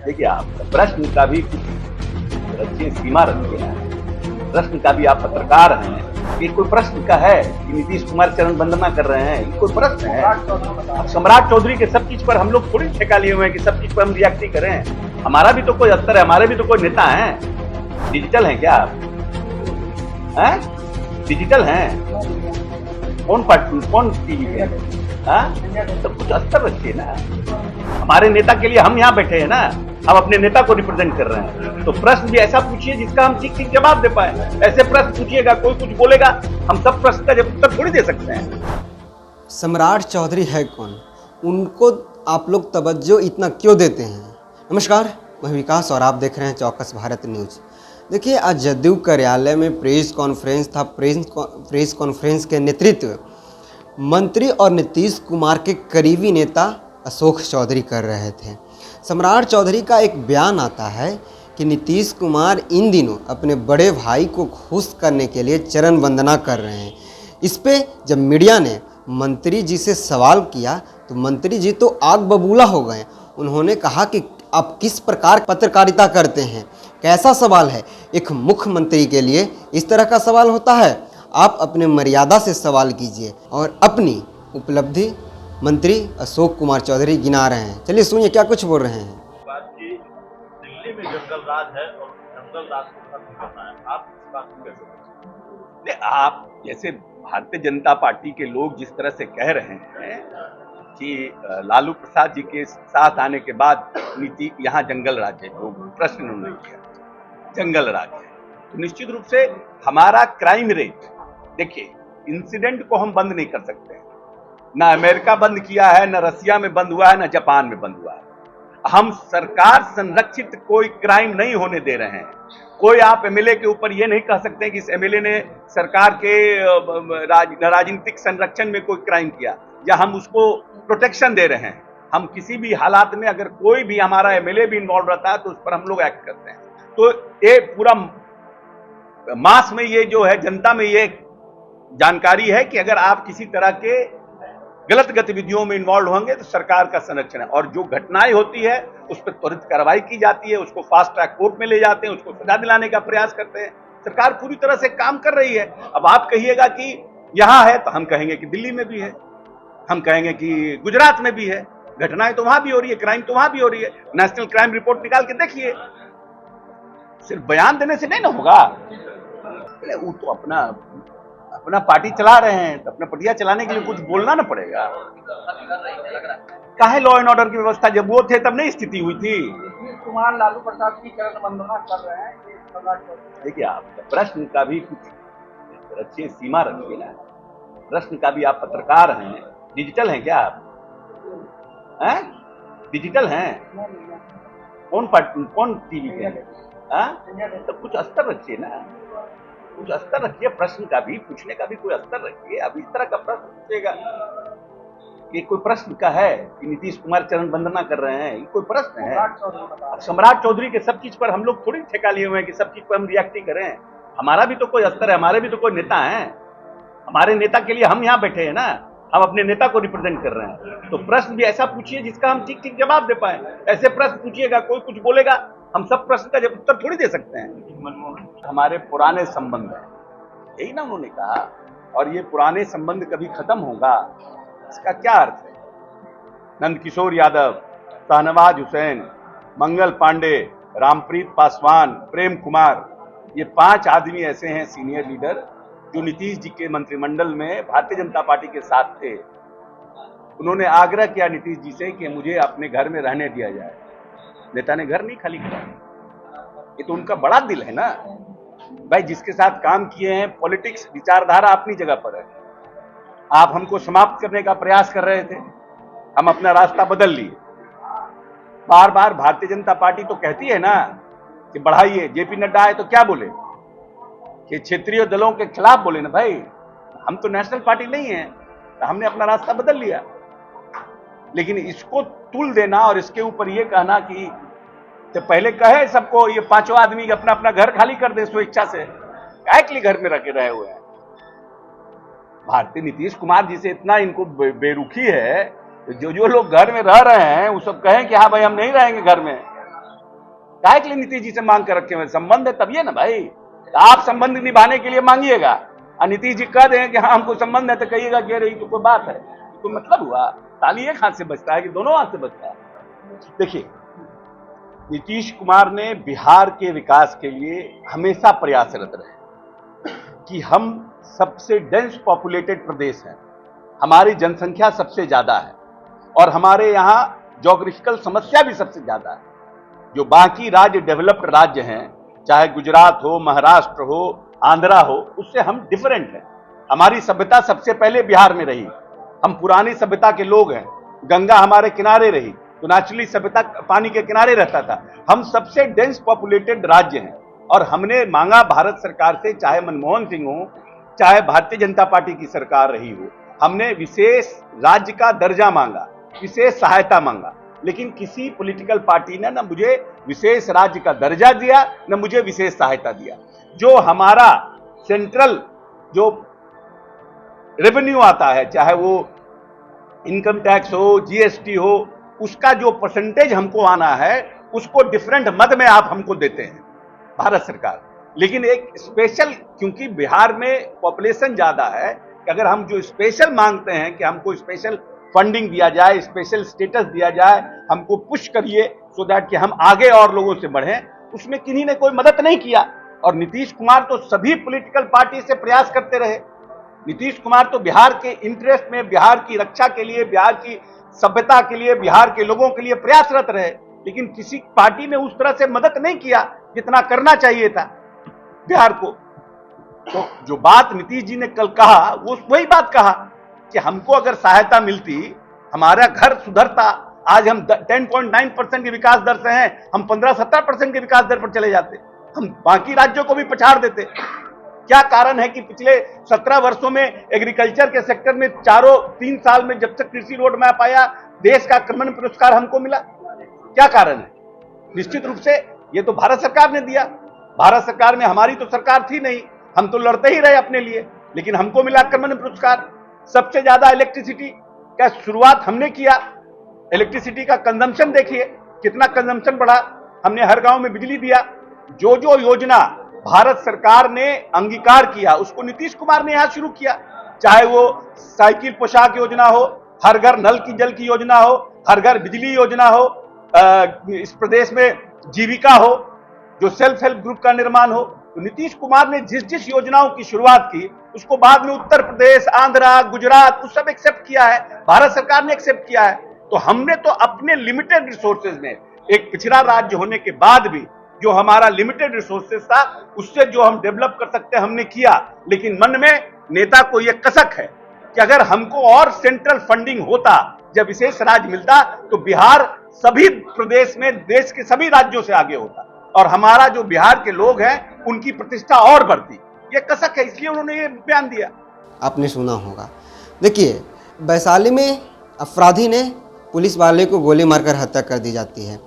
देखिए, आप प्रश्न का भी कुछ रखिए, सीमा रखिए। प्रश्न का भी आप पत्रकार हैं। ये कोई प्रश्न का है कि नीतीश कुमार चरण वंदना कर रहे हैं? ये कोई प्रश्न है? अब सम्राट चौधरी के सब चीज पर हम लोग थोड़ी ठेका लिए हुए हैं कि सब चीज पर हम रिएक्ट ही करें। हमारा भी तो कोई अस्तर है, हमारे भी तो कोई नेता है। डिजिटल है क्या आप? डिजिटल हैं? कौन टीवी पे? तो कुछ अस्तर रखिए ना। हमारे नेता के लिए हम यहाँ बैठे हैं ना, हम अपने नेता को रिप्रेजेंट कर रहे हैं। तो प्रश्न भी ऐसा पूछिए जिसका हम ठीक ठीक जवाब दे पाए। ऐसे प्रश्न पूछिएगा, कोई कुछ बोलेगा, हम सब प्रश्न का उत्तर थोड़ी दे सकते हैं। सम्राट चौधरी है कौन? उनको आप लोग तवज्जो इतना क्यों देते हैं? नमस्कार, मैं विकास और आप देख रहे हैं चौकस भारत न्यूज। देखिए, आज जदयू कार्यालय में प्रेस कॉन्फ्रेंस था। प्रेस कॉन्फ्रेंस के नेतृत्व मंत्री और नीतीश कुमार के करीबी नेता अशोक चौधरी कर रहे थे। सम्राट चौधरी का एक बयान आता है कि नीतीश कुमार इन दिनों अपने बड़े भाई को खुश करने के लिए चरण वंदना कर रहे हैं। इस पे जब मीडिया ने मंत्री जी से सवाल किया तो मंत्री जी तो आग बबूला हो गए। उन्होंने कहा कि आप किस प्रकार पत्रकारिता करते हैं, कैसा सवाल है? एक मुख्यमंत्री के लिए इस तरह का सवाल होता है? आप अपने मर्यादा से सवाल कीजिए। और अपनी उपलब्धि मंत्री अशोक कुमार चौधरी गिना रहे हैं। चलिए सुनिए क्या कुछ बोल रहे हैं। बात की दिल्ली में जंगल राज है और जंगल राज को खत्म करना है, आप इस बात को कैसे नहीं, आप जैसे भारतीय जनता पार्टी के लोग जिस तरह से कह रहे हैं कि लालू प्रसाद जी के साथ आने के बाद नीति यहाँ जंगल राज है, जो प्रश्न उन्होंने किया जंगल राज है, तो निश्चित रूप से हमारा क्राइम रेट, देखिए, इंसिडेंट को हम बंद नहीं कर सकते हैं। ना अमेरिका बंद किया है, ना रसिया में बंद हुआ है, ना जापान में बंद हुआ है। हम सरकार संरक्षित कोई क्राइम नहीं होने दे रहे हैं। कोई आप एमएलए के ऊपर ये नहीं कह सकते कि इस एमएलए ने सरकार के राजनीतिक संरक्षण में कोई क्राइम किया या हम उसको प्रोटेक्शन दे रहे हैं। हम किसी भी हालात में अगर कोई भी हमारा एमएलए भी इन्वॉल्व रहता है तो उस पर हम लोग एक्ट करते हैं। तो ये पूरा मास में ये जो है, जनता में ये जानकारी है कि अगर आप किसी तरह के गलत गतिविधियों में इन्वॉल्व होंगे तो सरकार का संरक्षण है। और जो घटनाएं होती है उस पर त्वरित कार्रवाई की जाती है, उसको फास्ट ट्रैक कोर्ट में ले जाते हैं, उसको सजा दिलाने का प्रयास करते हैं। सरकार पूरी तरह से काम कर रही है। अब आप कहिएगा कि यहां है, तो हम कहेंगे कि दिल्ली में भी है, हम कहेंगे कि गुजरात में भी है। घटनाएं तो वहां भी हो रही है, क्राइम तो वहां भी हो रही है। नेशनल क्राइम रिपोर्ट निकाल के देखिए। सिर्फ बयान देने से नहीं ना होगा। वो तो अपना पार्टी चला रहे हैं, तो अपना पटिया चलाने के लिए कुछ बोलना ना पड़ेगा। काहे लॉ एंड ऑर्डर की व्यवस्था, जब वो थे तब नहीं स्थिति हुई थी। कुमार लालू प्रसाद की चरण वंदना कर रहे हैं। देखिए, आप प्रश्न का भी कुछ रखिए, सीमा रखिए ना। प्रश्न का भी आप पत्रकार हैं। डिजिटल हैं क्या आप? डिजिटल हैं? कौन टीवी पे? तो कुछ अस्तर रखिए ना, कुछ अस्तर रखिए। प्रश्न का भी, पूछने का भी कोई अस्तर रखिए। अब इस तरह का प्रश्न पूछेगा, ये कोई प्रश्न का है कि नीतीश कुमार चरण वंदना कर रहे हैं? ये कोई प्रश्न है? अब सम्राट चौधरी के सब चीज पर हम लोग थोड़ी ठेका लिए हुए हैं कि सब चीज पर हम रिएक्ट ही करें। हमारा भी तो कोई अस्तर है, हमारे भी तो कोई नेता है। हमारे नेता के लिए हम यहाँ बैठे हैं ना, हम अपने नेता को रिप्रेजेंट कर रहे हैं। तो प्रश्न भी ऐसा पूछिए जिसका हम ठीक ठीक जवाब दे पाए। ऐसे प्रश्न पूछिएगा, कोई कुछ बोलेगा, हम सब प्रश्न का उत्तर थोड़ी दे सकते हैं। हमारे पुराने संबंध है, यही ना उन्होंने कहा। और ये पुराने संबंध कभी खत्म होगा, इसका क्या अर्थ है? नंदकिशोर यादव, शाहनवाज हुसैन, मंगल पांडे, रामप्रीत पासवान, प्रेम कुमार, ये 5 आदमी ऐसे हैं सीनियर लीडर जो नीतीश जी के मंत्रिमंडल में भारतीय जनता पार्टी के साथ थे। उन्होंने आग्रह किया नीतीश जी से कि मुझे अपने घर में रहने दिया जाए। नेता ने घर नहीं खाली किया। ये तो उनका बड़ा दिल है ना भाई, जिसके साथ काम किए हैं। पॉलिटिक्स विचारधारा अपनी जगह पर है। आप हमको समाप्त करने का प्रयास कर रहे थे, हम अपना रास्ता बदल लिए। बार बार भारतीय जनता पार्टी तो कहती है ना कि बढ़ाइए। जेपी नड्डा आए तो क्या बोले कि क्षेत्रीय दलों के खिलाफ बोले ना भाई, हम तो नेशनल पार्टी नहीं है, तो हमने अपना रास्ता बदल लिया। लेकिन इसको तुल देना और इसके ऊपर ये कहना कि तो पहले कहे सबको, ये 5 आदमी अपना अपना घर खाली कर दे स्वेच्छा से, काहे के लिए घर में रखे रहे हुए हैं। भारतीय नीतीश कुमार जी से इतना इनको बेरुखी है, जो लोग घर में रह रहे हैं वो सब कहें कि हाँ भाई हम नहीं रहेंगे घर में, काहे के लिए नीतीश जी से मांग कर रखे हुए? संबंध है तभी है ना भाई। आप संबंध निभाने के लिए मांगिएगा और नीतीश जी कह दें कि हाँ हमको संबंध है, तो कहिएगा कि अरे तो कोई बात है, तो मतलब हुआ ताली एक हाथ से बजता है कि दोनों हाथ से बजता है? देखिए, नीतीश कुमार ने बिहार के विकास के लिए हमेशा प्रयासरत रहे कि हम सबसे डेंस पॉपुलेटेड प्रदेश हैं, हमारी जनसंख्या सबसे ज्यादा है और हमारे यहाँ ज्योग्राफिकल समस्या भी सबसे ज्यादा है। जो बाकी राज्य डेवलप्ड राज्य हैं, चाहे गुजरात हो, महाराष्ट्र हो, आंध्रा हो, उससे हम डिफरेंट हैं। हमारी सभ्यता सबसे पहले बिहार में रही, हम पुरानी सभ्यता के लोग हैं। गंगा हमारे किनारे रही तो नेचुरली सभ्यता पानी के किनारे रहता था। हम सबसे डेंस पॉपुलेटेड राज्य हैं और हमने मांगा भारत सरकार से, चाहे मनमोहन सिंह हो, चाहे भारतीय जनता पार्टी की सरकार रही हो, हमने विशेष राज्य का दर्जा मांगा, विशेष सहायता मांगा, लेकिन किसी पॉलिटिकल पार्टी ने न मुझे विशेष राज्य का दर्जा दिया न मुझे विशेष सहायता दिया। जो हमारा सेंट्रल जो रेवेन्यू आता है, चाहे वो इनकम टैक्स हो, जीएसटी हो, उसका जो परसेंटेज हमको आना है उसको डिफरेंट मद में आप हमको देते हैं भारत सरकार। लेकिन एक स्पेशल, क्योंकि बिहार में पॉपुलेशन ज्यादा है, कि अगर हम जो स्पेशल मांगते हैं कि हमको स्पेशल फंडिंग दिया जाए, स्पेशल स्टेटस दिया जाए, हमको पुश करिए सो दैट कि हम आगे और लोगों से बढ़ें, उसमें किन्हीं ने कोई मदद नहीं किया। और नीतीश कुमार तो सभी पॉलिटिकल पार्टी से प्रयास करते रहे। नीतीश कुमार तो बिहार के इंटरेस्ट में, बिहार की रक्षा के लिए, बिहार की सभ्यता के लिए, बिहार के लोगों के लिए प्रयासरत रहे, लेकिन किसी पार्टी ने उस तरह से मदद नहीं किया जितना करना चाहिए था बिहार को। तो जो बात नीतीश जी ने कल कहा, वो वही बात कहा कि हमको अगर सहायता मिलती, हमारा घर सुधरता। आज हम 10.9% के विकास दर से हैं, हम 15-17% के विकास दर पर चले जाते, हम बाकी राज्यों को भी पछाड़ देते। क्या कारण है कि पिछले 17 वर्षों में एग्रीकल्चर के सेक्टर में 3 साल में जब तक कृषि रोड मैप आया, देश का क्रमण पुरस्कार हमको मिला? क्या कारण है? निश्चित रूप से ये तो भारत सरकार ने दिया। भारत सरकार में हमारी तो सरकार थी नहीं, हम तो लड़ते ही रहे अपने लिए, लेकिन हमको मिला क्रमण पुरस्कार। सबसे ज्यादा इलेक्ट्रिसिटी का शुरुआत हमने किया। इलेक्ट्रिसिटी का कंजम्पशन देखिए कितना कंजम्पशन बढ़ा, हमने हर गांव में बिजली दिया। जो जो योजना भारत सरकार ने अंगीकार किया उसको नीतीश कुमार ने यहां शुरू किया, चाहे वो साइकिल पोशाक योजना हो, हर घर नल की जल की योजना हो, हर घर बिजली योजना हो, इस प्रदेश में जीविका हो, जो सेल्फ हेल्प ग्रुप का निर्माण हो। तो नीतीश कुमार ने जिस जिस योजनाओं की शुरुआत की उसको बाद में उत्तर प्रदेश, आंध्रा, गुजरात उस सब एक्सेप्ट किया है, भारत सरकार ने एक्सेप्ट किया है। तो हमने तो अपने लिमिटेड रिसोर्सेज में, एक पिछड़ा राज्य होने के बाद भी जो हमारा लिमिटेड रिसोर्सेज था उससे जो हम डेवलप कर सकते हमने किया। लेकिन मन में नेता को यह कसक है कि अगर हमको और सेंट्रल फंडिंग होता, जब विशेष राज्य मिलता, तो बिहार सभी प्रदेश में देश के सभी राज्यों से आगे होता और हमारा जो बिहार के लोग हैं उनकी प्रतिष्ठा और बढ़ती। ये कसक है, इसलिए उन्होंने ये बयान दिया। आपने सुना होगा। देखिए, वैशाली में अपराधी ने पुलिस वाले को गोली मारकर हत्या कर दी जाती है।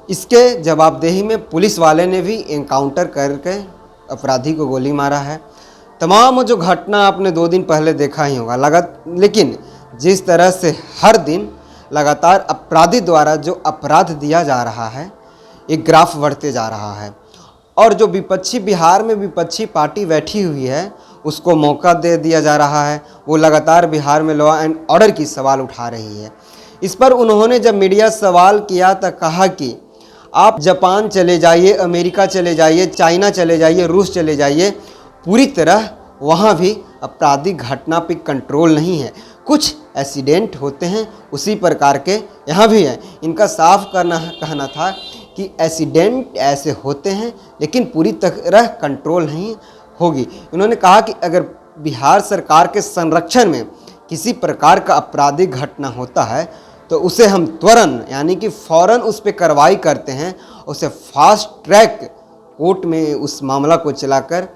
इसके जवाबदेही में पुलिस वाले ने भी एनकाउंटर करके अपराधी को गोली मारा है। तमाम जो घटना आपने 2 दिन पहले देखा ही होगा। लेकिन जिस तरह से हर दिन लगातार अपराधी द्वारा जो अपराध दिया जा रहा है, एक ग्राफ बढ़ते जा रहा है और जो विपक्षी, बिहार में विपक्षी पार्टी बैठी हुई है उसको मौका दे दिया जा रहा है। वो लगातार बिहार में लॉ एंड ऑर्डर की सवाल उठा रही है। इस पर उन्होंने जब मीडिया सवाल किया तो कहा कि आप जापान चले जाइए, अमेरिका चले जाइए, चाइना चले जाइए, रूस चले जाइए, पूरी तरह वहाँ भी आपराधिक घटना पे कंट्रोल नहीं है। कुछ एक्सीडेंट होते हैं उसी प्रकार के यहाँ भी हैं। इनका साफ कहना था कि एक्सीडेंट ऐसे होते हैं लेकिन पूरी तरह कंट्रोल नहीं होगी। उन्होंने कहा कि अगर बिहार सरकार के संरक्षण में किसी प्रकार का आपराधिक घटना होता है तो उसे हम तुरंत यानी कि फ़ौरन उस पर कार्रवाई करते हैं, उसे फास्ट ट्रैक कोर्ट में उस मामला को चलाकर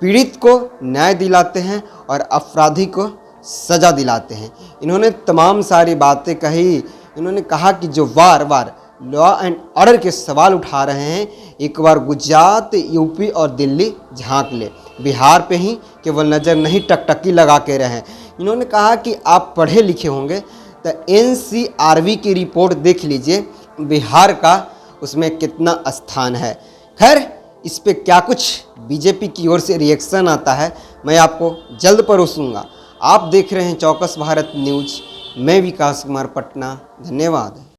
पीड़ित को न्याय दिलाते हैं और अपराधी को सज़ा दिलाते हैं। इन्होंने तमाम सारी बातें कही। इन्होंने कहा कि जो बार बार लॉ एंड ऑर्डर के सवाल उठा रहे हैं, एक बार गुजरात, यूपी और दिल्ली झांक ले, बिहार पे ही केवल नज़र नहीं टकटकी लगा के रहें। इन्होंने कहा कि आप पढ़े लिखे होंगे तो NCRB की रिपोर्ट देख लीजिए, बिहार का उसमें कितना स्थान है। खैर, इस पे क्या कुछ बीजेपी की ओर से रिएक्शन आता है मैं आपको जल्द परोसूंगा। आप देख रहे हैं चौकस भारत न्यूज। मैं विकास कुमार पटना। धन्यवाद।